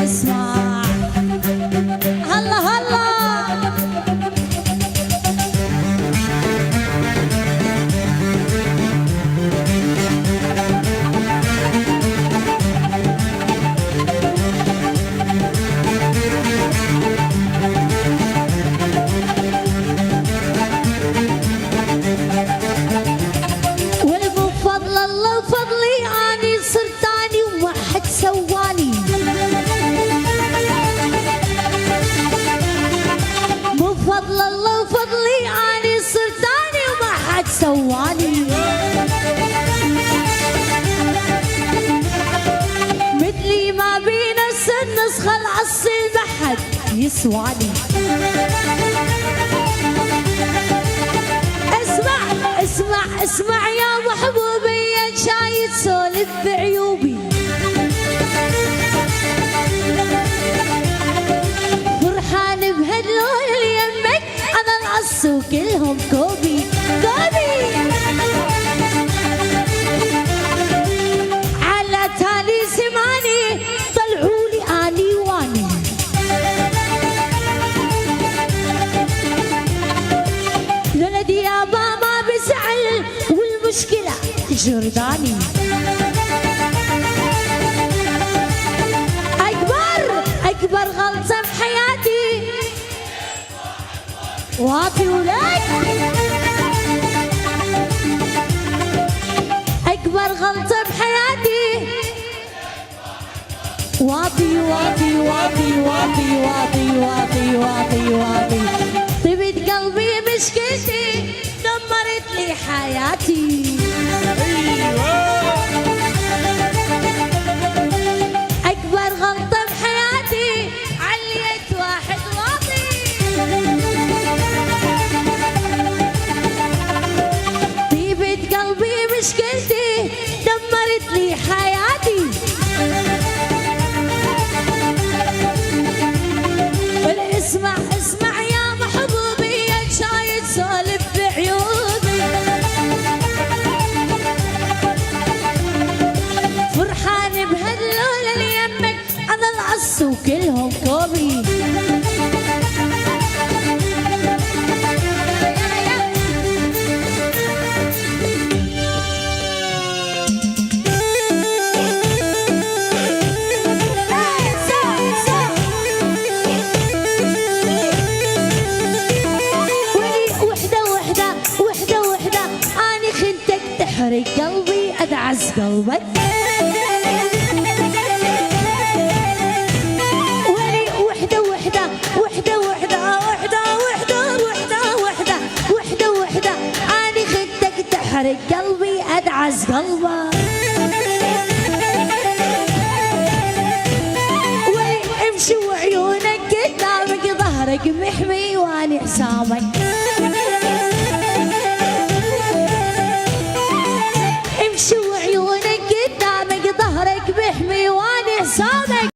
اسمع هلا هلا والبفضل الله وفضلي اني صرت اني وما حد سواني بفضل الله وفضلي اني صرت اني وما حد سواني مثلي ما بين النسخة الأصل ما حد يسواني اسمع اسمع يا محبوبي يا شايد سولف بعيوبي فرحان بهاللون اللي يمك انا القص وكلهم كوبي كوبي على تالي سماني طلعولي اني واني لولدي يابا ما بزعل والمشكلة جرداني أكبر غلطة بحياتي واطي ولاد أكبر غلطة بحياتي واطي واطي واطي واطي واطي واطي واطي واطي طيبة قلبي مشكلتي دمرت لي حياتي أكبر غلطة بحياتي عليت واحد واطي طيبة قلبي مشكلتي دمرت لي حياتي اسمع يا محبوبي يا شايد سولف بعيوبي فرحان بهاللون اللي يمك انا القص وكلهم كوبي تحرق قلبي ادعس قلبك ولي وحدة وحدة وحدة وحدة وحدة وحدة وحدة وحدة وحدة وحدة اني خدتك تحرق قلبي ادعس قلبك